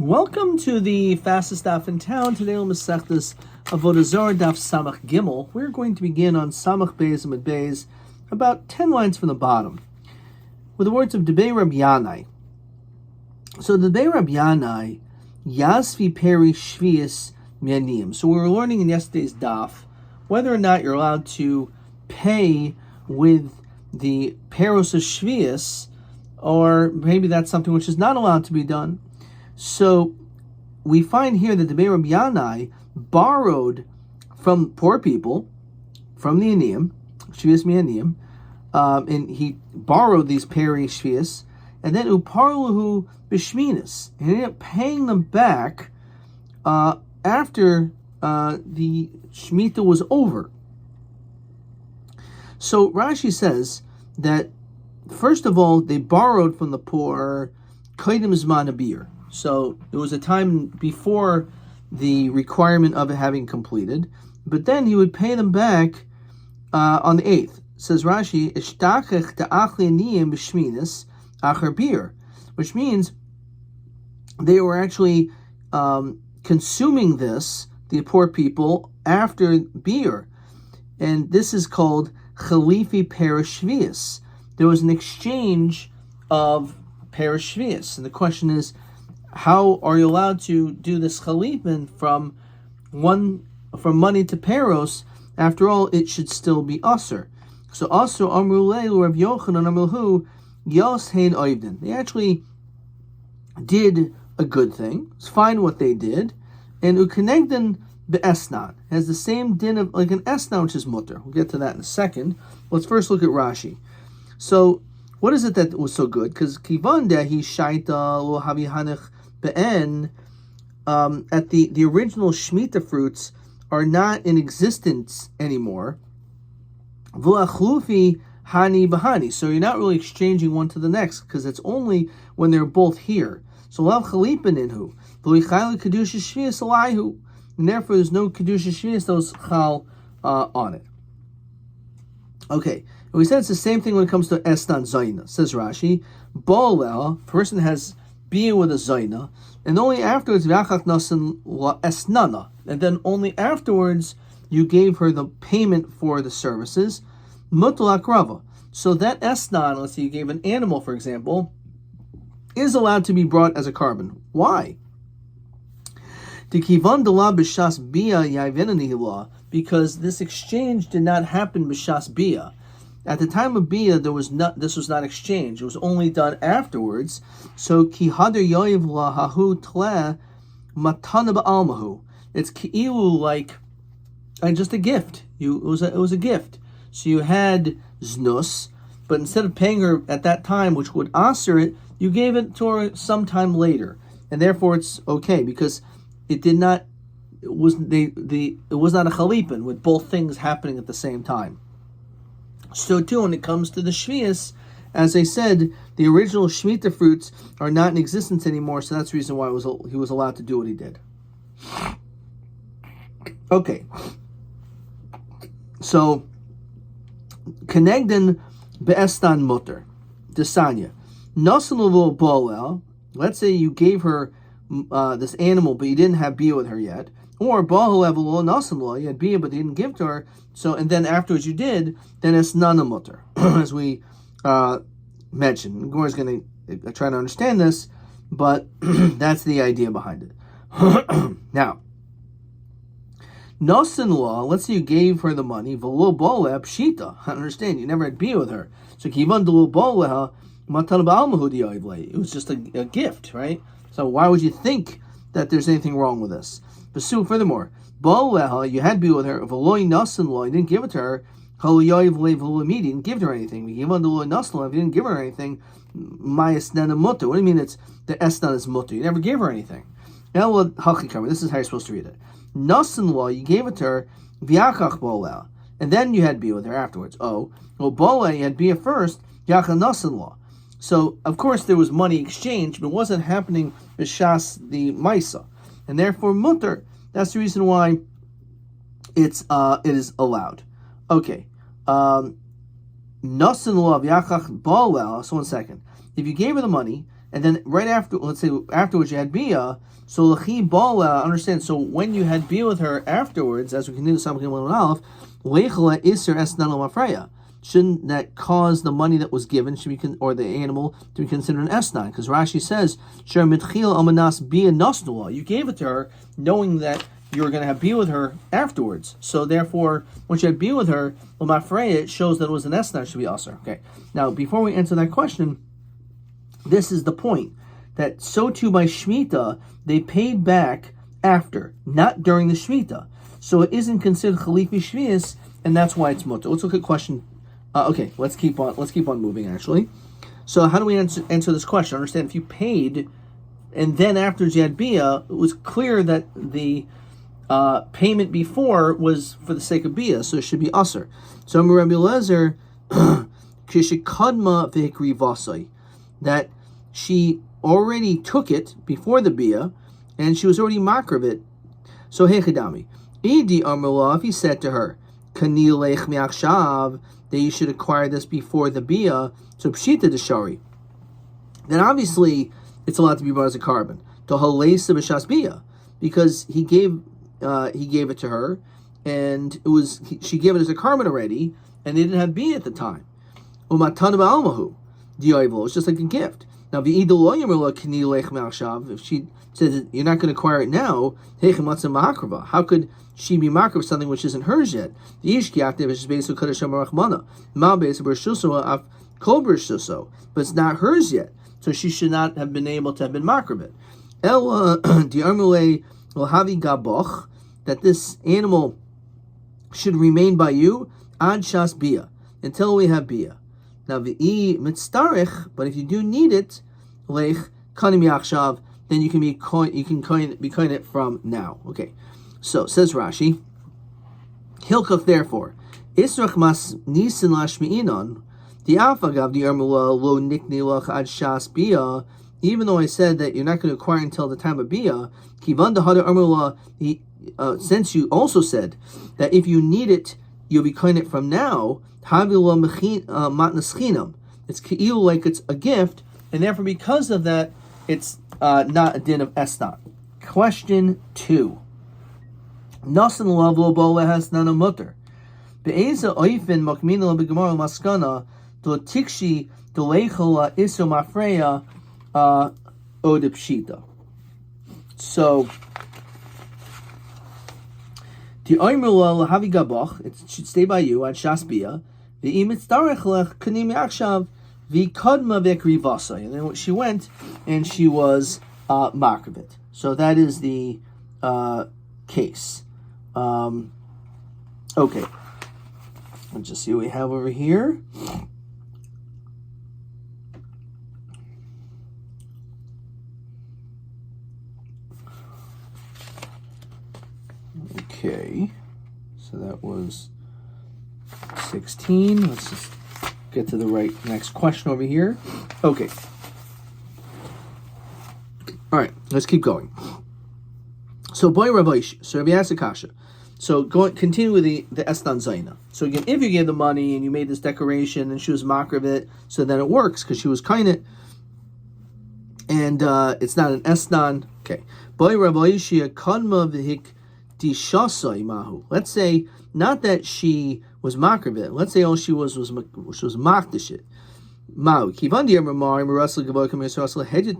Welcome to the fastest daf in town. Today we'll Masechtas Avodah Zarah daf Samach Gimel. We're going to begin on Samach Beis and Beis, about 10 lines from the bottom, with the words of Debei Rabbi Yanai. So Debei Rabbi Yanai, Yasvi Peri Shvius Mianim. So we were learning in yesterday's daf whether or not you're allowed to pay with the Peros of Shvius, or maybe that's something which is not allowed to be done. So we find here that the Rabbi Yanai borrowed from poor people, from the Aniyim, Shvius Mi'aniyim, and he borrowed these peri Shvius, and then Uparluhu Bishminis, and he ended up paying them back after the Shemitah was over. So Rashi says that, first of all, they borrowed from the poor Kodim Zman Abir. So it was a time before the requirement of it having completed, but then he would pay them back on the 8th. Says Rashi, Ishtachech ta'achli aniyim b'shminis acher bir, which means they were actually consuming this, the poor people, after bir. And this is called chalifi perish shvius. There was an exchange of perish shvius. And the question is, how are you allowed to do this chalipin from money to peros? After all, it should still be aser. So aser amru leilu Rav Yochanan amru yos hein oivdin. They actually did a good thing. It's fine what they did. And ukenegden be'esnan has the same din of like an esnan, which is mutter. We'll get to that in a second. Let's first look at Rashi. So what is it that was so good? Because kivan dehi shaita lo havihanich be'en, at the original Shemitah fruits are not in existence anymore. V'achlufi hani b'hani. So you're not really exchanging one to the next, because it's only when they're both here. So lav chalipin inhu. V'lichayla kedusha shvius alayhu. And therefore there's no kedusha shvius that was chal on it. Okay. And we said it's the same thing when it comes to esnan zayna. Says Rashi, Bo'alel, person has being with a zayna, and only afterwards v'achach nasan la esnana, and then only afterwards you gave her the payment for the services, mutal akrava. So that esnan, let's say you gave an animal, for example, is allowed to be brought as a carbon. Why? Because this exchange did not happen b'shas bia. At the time of bia, this was not exchanged. It was only done afterwards. So ki hader yoiv lahahu tle matana ba'almahu. It's ki'ilu, like just a gift. It was a gift. So you had znus, but instead of paying her at that time, which would aser it, you gave it to her sometime later, and therefore it's okay because it did not. It was not a chalipin with both things happening at the same time. So too, when it comes to the shvius, as I said, the original Shemitah fruits are not in existence anymore, so that's the reason why he was allowed to do what he did. Okay. So, Kenegden be'estan mutter. Desanya. Nasan bolel. Let's say you gave her this animal, but you didn't have bia with her yet. Or bahul nasan lo, you had bia, but you didn't give to her. So, and then afterwards you did, then it's nana mutter, as we mentioned. Gore's going to try to understand this, but that's the idea behind it. Now, nasan-la, let's say you gave her the money, v'lo boleh pshita. I understand, you never had bia with her. So, kivan d'lo boleha, matan ba'almahu di'oivle. It was just a gift, right? So, why would you think that there's anything wrong with this? But furthermore, you had bia with her, v'loi nasan-la, you didn't give it to her, you didn't give her anything. If you didn't give her anything, what do you mean it's the esnan is mutter? You never gave her anything. Now, this is how you're supposed to read it. Nasan law, you gave it to her, v'yachach boleh, and then you had bia with her afterwards. Oh, well, boleh, you had bia first, yachach nasan law. So, of course, there was money exchange, but it wasn't happening b'shas the maisa, and therefore mutter. That's the reason why it is allowed. Okay. Nasan law v'yachach boleh. So 1 second. If you gave her the money and then right after, let's say afterwards you had bia. So l'chi bala, understand. So when you had bia with her afterwards, as we continue to Samachim Aleph, leichla iser esnan mafreya. Shouldn't that cause the money that was given or the animal to be considered an esnan? Because Rashi says, "Sher mitchil amanas bia nosnula." You gave it to her knowing that you were going to have bia with her afterwards. So therefore, when you had bia with her, mafreya, it shows that it was an esnan, should be aser. Okay. Now, before we answer that question, this is the point, that so too by Shemitah, they paid back after, not during the Shemitah. So it isn't considered Chalifi Shvius, and that's why it's mutter. Let's look at question. Okay, let's keep on moving, actually. So how do we answer this question? Understand, if you paid, and then after Jad Bia, it was clear that the payment before was for the sake of Bia, so it should be Aser. So Rabbi Lezer, Kishikadma Vihikri Vasai, that she already took it before the bia, and she was already makar of it. So hechidami, Idi Amrullah, if he said to her, Kani lech miachshav, that you should acquire this before the bia, so pshita deshari, then obviously it's allowed to be bought as a carbon. To halesa b'shas bia, because he gave it to her, and she gave it as a carbon already, and they didn't have bia at the time. Umatana ba'almahu. It's just like a gift. Now, if she says that you're not going to acquire it now, how could she be makar of something which isn't hers yet? But it's not hers yet, so she should not have been able to have been makar of it. That this animal should remain by you ad shas bia, until we have bia. Now, v'i mitzarech, but if you do need it, lech kanim yachshav, then you can be coin it from now. Okay, so says Rashi, Hilchach therefore, Israch mas nisin lashmi'inon, the afagav the armula lo nikni lach ad shas bia. Even though I said that you're not going to acquire until the time of bia, kivan dehada armula. Since you also said that if you need it, you'll be coin it from now. It's keilu, like it's a gift, and therefore because of that, it's not a din of esnat. Question 2. Nasan lavlo bola has nana mutter. Be'eza oifin makmina lebegamar maskana do tikshi do leichola iso mafreya odipshita. So the oimrula lahavi gabach, it should stay by you at shasbia. And then she went and she was makar. So that is the case. Okay. Let's just see what we have over here. Okay. So that was 16. Let's just get to the next question over here. Okay. All right, let's keep going. So, boy Rabbi, so Rabbi Asakasha. So, continue with the Estan Zaina. So, again, if you gave the money and you made this decoration and she was makar of it, so then it works because she was kainet, and it's not an Estan. Okay. Boy Rabbi, Kanma Vihik Dishasai Mahu. Let's say, not that she was makar of it. Let's say all she was makdish it. Mao kivandi amar merasel gavokim merasel hedged.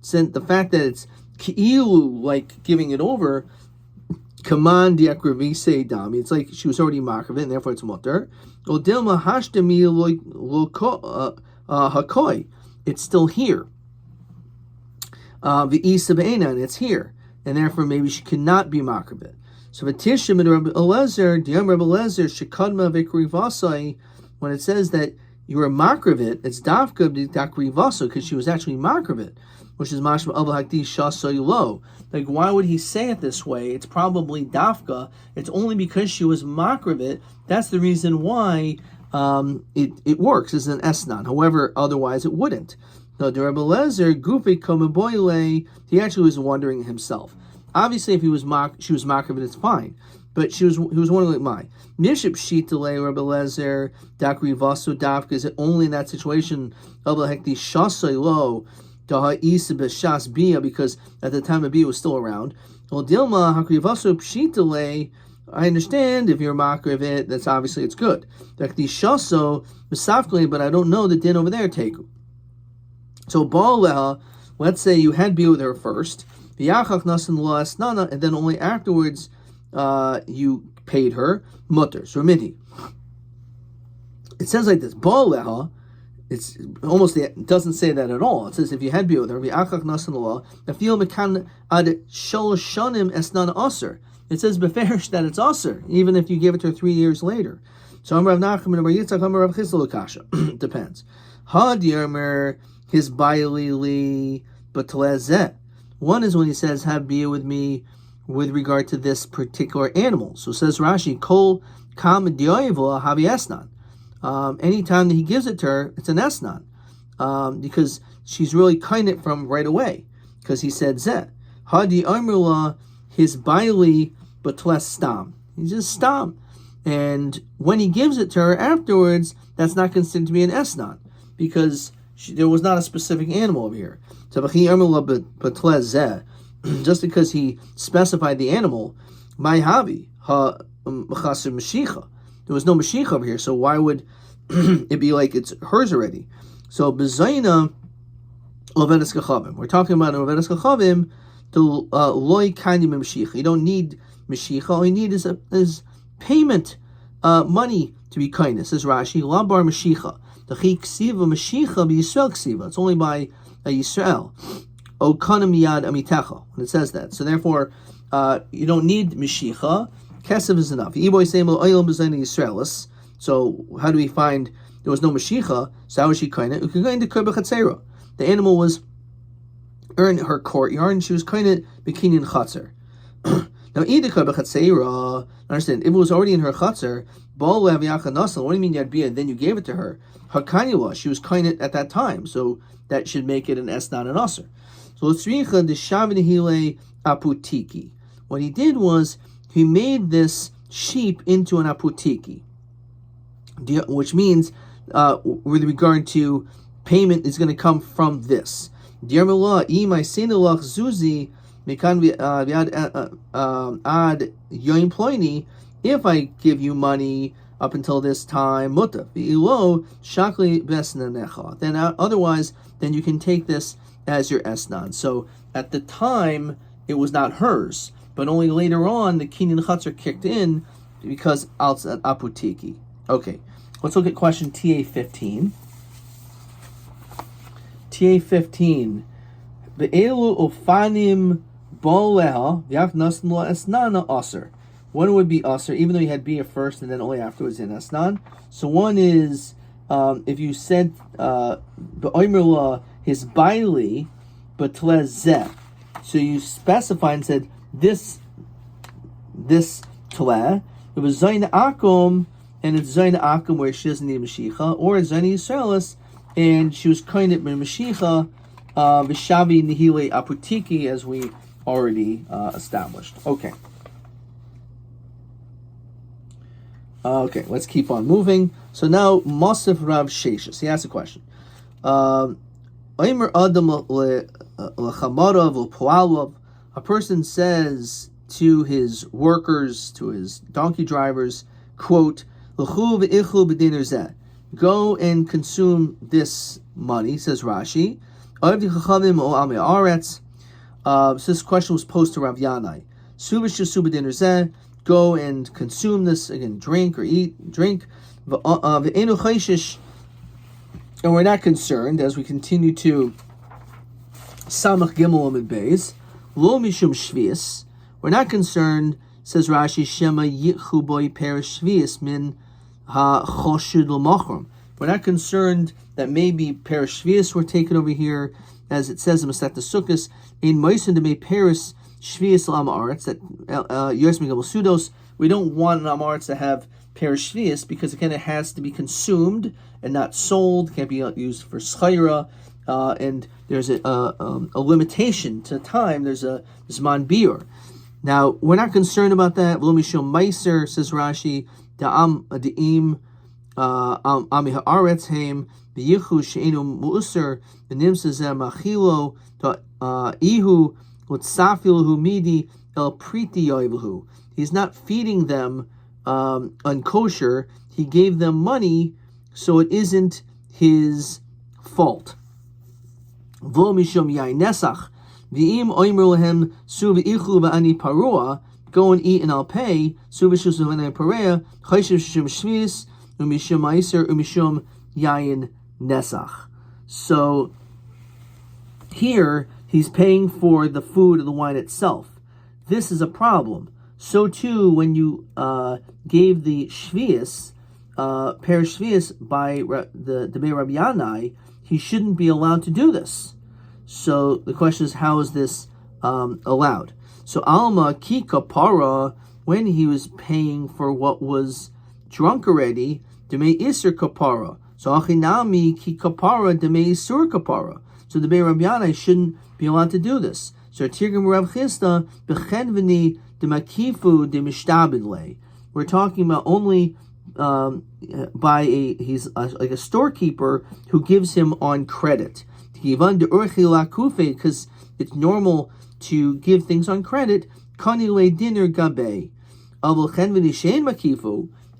The fact that it's keilu, like giving it over, command diakravise dami. It's like she was already makar of it, and therefore it's mutter. Odilma hashtami hakoi. It's still here. The isa be'ena, and it's here, and therefore maybe she cannot be makar of it. So v'tishim and Rabbi Eliezer, Diam Rabbi Eliezer, shekadma v'kri vasai, when it says that you were makar of it, it's dafka b'dakri vasai, because she was actually makar of it, which is mashma avah hakdi shasai lo. Like, why would he say it this way? It's probably dafka. It's only because she was makar of it. That's the reason why it works as an esnan. However, otherwise it wouldn't. No, the Rabbi Eliezer, gufi kamaboyle, he actually was wondering himself. Obviously, if she was makar of it, it's fine. But he was wondering, like, my miship shitale Rabbi Lezer dakri vaso dafka. Is it only in that situation of hekti shasay lo Daha Isa b'shas bia, because at the time of bia was still around. Well, Dilma hakrivaso pshitale. I understand if you're makar of it, that's obviously it's good. But I don't know the din over there, teku. So Baal, let's say you had bia with her first, and then only afterwards you paid her mutter, so midi. It says like this, Baal, it's almost, it doesn't say that at all. It says if you had bia with her, it says beferish that it's aser, even if you give it to her 3 years later. So Amar Rav Nachman, Amar Yitzchak, Amar Rav Chisda Kasha. Depends. Had Yermer his bailili batlezeh. One is when he says have bia with me with regard to this particular animal. So says Rashi, Kol kam dioiva havi esnan. Anytime that he gives it to her, it's an esnan, because she's really kind it from right away, because he said zeh. Hadi Amrullah his baili batles stam. He's just stam. And when he gives it to her afterwards, that's not considered to be an esnan, because there was not a specific animal over here. Just because he specified the animal, my havi ha machasir mashicha. There was no mashicha over here, so why would it be like it's hers already? So bezayna ovedes kachavim. We're talking about ovedes kachavim. To loy kandim mashicha. You don't need mashicha. All you need is payment, money to be kindness. Says Rashi, labar mashicha. The ksiva mashicha be Yisrael ksiva. It's only by a Yisrael. O kanam yad amitecha. When it says that, so therefore, you don't need mashicha. Kesef is enough. Iboy seimal oil b'zayin Yisraelis. So how do we find there was no mashicha? So how was she kindness? Ukayin de kurbachatzera. The animal was in her courtyard, and she was kind of bikini in chatzar. Now, understand, if it was already in her chatzar, what do you mean you had bia and then you gave it to her? Hakanyula, she was kind of at that time, so that should make it an es, not an aser. So aputiki. What he did was he made this sheep into an aputiki, which means with regard to payment is going to come from this. If I give you money up until this time, then otherwise, then you can take this as your esnan. So at the time, it was not hers, but only later on the kinyan chatzar kicked in because outside aputiki. Okay, let's look at question TA 15. TA 15. Be'elu ufanim boleha v'yach lo esnana aser. One would be aser, even though you had bia first and then only afterwards in esnan. So one is if you said be'oimerla his baili betlezeh. So you specified and said this tleh. It was zayin akum, and it's zayin akum where she doesn't need mashicha, or it's zayin yisraelis, and she was kind of mashicha v'shavi nihile aputiki, as we already established. Okay. Okay, let's keep on moving. So now Mosif Rav Sheshis, he asks a question. A person says to his workers, to his donkey drivers, quote, go and consume this money, says Rashi. So this question was posed to Rav Yanai. Go and consume this, again, drink. And we're not concerned as we continue to Samach Gimel Amid Beis. Lo mishum shvius. We're not concerned, says Rashi, Shema yichu boy perish shvius min ha choshud l'machram. We're not concerned that maybe perish shvius were taken over here, as it says in Masechet Sukkos, in Moisen de me perish shvius l'amaretz, that Yosmi Gabel Sudos. We don't want an amaretz to have perish shvius because again it has to be consumed and not sold. Can't be used for schayra. And there's a limitation to time. There's a zman biur. Now we're not concerned about that. V'lo mishum meiser, says Rashi. Da'am de'im Ami haaretz heim v'yichu she'enu mu'user v'nimsa zeh machilo ihu u'tzafilhu midi el priti yoivhu. He's not feeding them unkosher. He gave them money, so it isn't his fault. Vo mishum yain nesach v'im oimer lehem su v'ichu v'ani parua. Go and eat and I'll pay. Su v'shusu v'ani pareya chayshiv shishum shvis umishum ma'aser umishum yain nesach. So here he's paying for the food of the wine itself. This is a problem. So too, when you gave the shvius, per shvius by the Debei Rabbi Yanai, he shouldn't be allowed to do this. So the question is, how is this allowed? So Alma ki kapara, when he was paying for what was drunk already, Demei Isser kapara. So achinami ki kapara Demei Isur kapara. So the Debei Rabbi Yanai shouldn't be allowed to do this. So Tirgum Rav Chisda b'chenveni demakifu demishtabidle. We're talking about only by he's like a storekeeper who gives him on credit. Because it's normal to give things on credit. Kanile dinner gabe.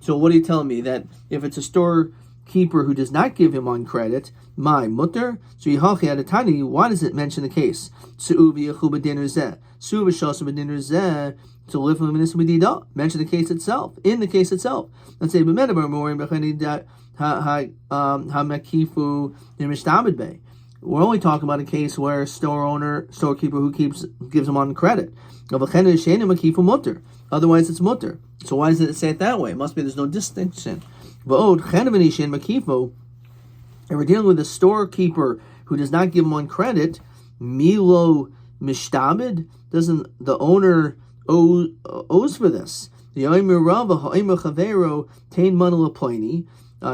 So what are you telling me? That if it's a storekeeper who does not give him on credit, my mutter. So Yihachi Adatani, why does it mention the case? To live in the mention the case itself. In the case itself. Let's say we're only talking about a case where storekeeper who gives him on credit. Otherwise it's mutter. So why does it say it that way? It must be there's no distinction. And we're dealing with a storekeeper who does not give him on credit. Milo mishtabed, doesn't the owner owes for this? The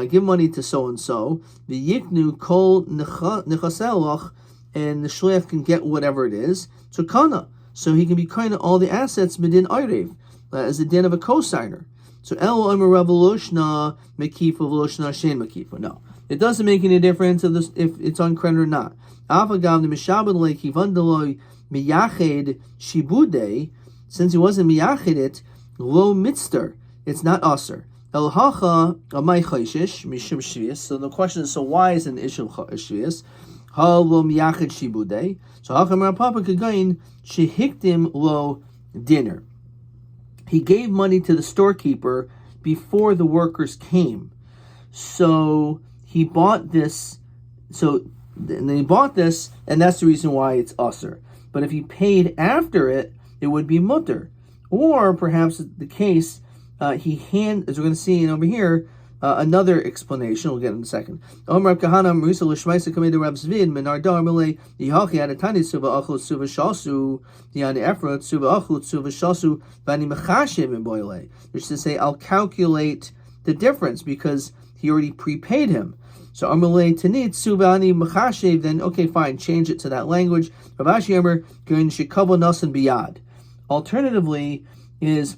give money to so and so. The yiknu kol nechaselach, and the shliach can get whatever it is. So kana, so he can be kind of all the assets midin ayrev, as the din of a cosigner. So el omer revolushna mekifa veloshna shen mekifa. No, it doesn't make any difference if it's on credit or not. Avagav the mishabed lekivandaloi miyached shibude. Since he wasn't miyached it, lo mitzter, it's not aser. El hacha amay chayshish mishum shvius. So the question is, so why is an issue shvius? Ha lo miyached shibude. So hacha mer papa kagain shehiktim lo dinner. He gave money to the storekeeper before the workers came. So he bought this. And he bought this, and that's the reason why it's usher. But if he paid after it, it would be mutter. Or perhaps the case, as we're going to see over here, another explanation, we'll get in a second. Which is to say, I'll calculate the difference because he already prepaid him. So Amalei Tanit Subani Machashev, then okay, fine, change it to that language. Ravashi Emer going Shikabo Nasan Biyad. Alternatively, is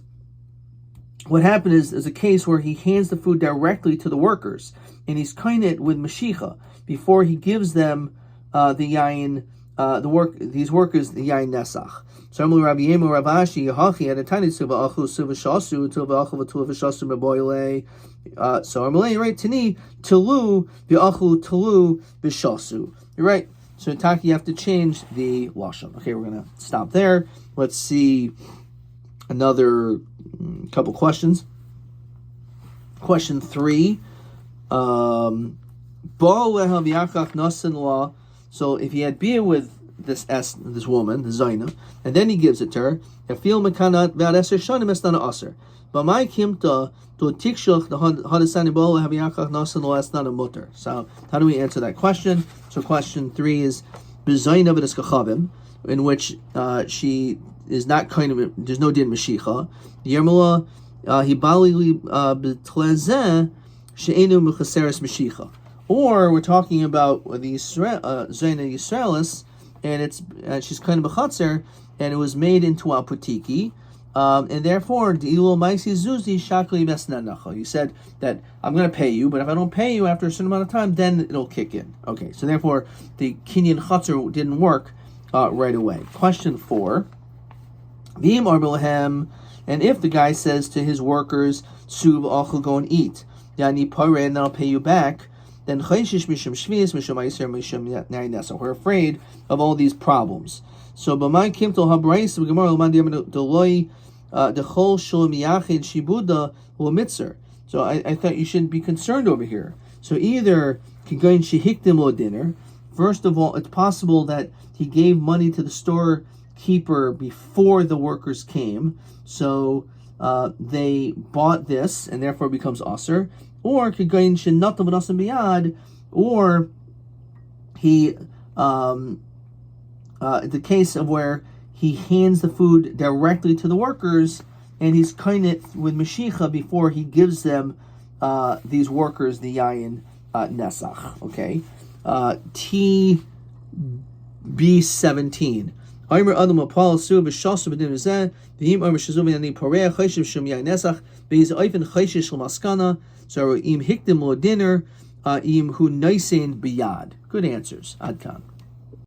what happened is a case where he hands the food directly to the workers, and he's kind it with Mashicha before he gives them the yain, these workers the yain nesach. So Amalei Rabbi Yemo Ravashi Yahachi at a tiny Suva Achu Suva Shasu Tuva Achu Tuva Shasu Meboile. So Amalei, right? Tani Tulu V'Achu Tulu V'Shasu. You're right. So Taki, you have to change the lashon. Okay, we're gonna stop there. Let's see another couple questions. Question 3. So if he had beer with this woman, the Zaina, and then he gives it to her, but my kimta to tikshach the hadasani bola have yakach nasan last not a mutter. So how do we answer that question? So question 3 is Zaina v'deskachavim, in which she is not kind of, there's no din mashicha. Yermala hibali b'tlezeh she'enu mechaseres mashicha. Or we're talking about the Zaina Yisraelis, and she's kind of a chatzer, and it was made into a putiki. And therefore, you said that I'm going to pay you, but if I don't pay you after a certain amount of time, then it'll kick in. Okay, so therefore, the kinyan chatzar didn't work right away. Question 4. And if the guy says to his workers, "Suv achel, go and eat," yani pareh, and then I'll pay you back, then chayshish mishum shvius mishum meiser mishum na'inasa. We're afraid of all these problems. So b'may kimtol habrayis v'gemar l'man deloi dechol shol miyachid shibuda l'mitzer. So I thought you shouldn't be concerned over here. So either kigayin shehikdim lo dinner. First of all, it's possible that he gave money to the storekeeper before the workers came, so they bought this and therefore it becomes aser. Or kigayin shenatam v'nasim biyad, or he the case of where he hands the food directly to the workers and he's kind of with Mashiach before he gives them these workers the yayin nesach. Okay, TB17. Omer adam apal su b'shasu b'din zeh v'im omer shazum yani poreh chayshiv shum yayin nesach v'yiz oifen chayshish l'maskana. So im hikdim lo dinner im hu naisen biyad. Good answers. Adkan.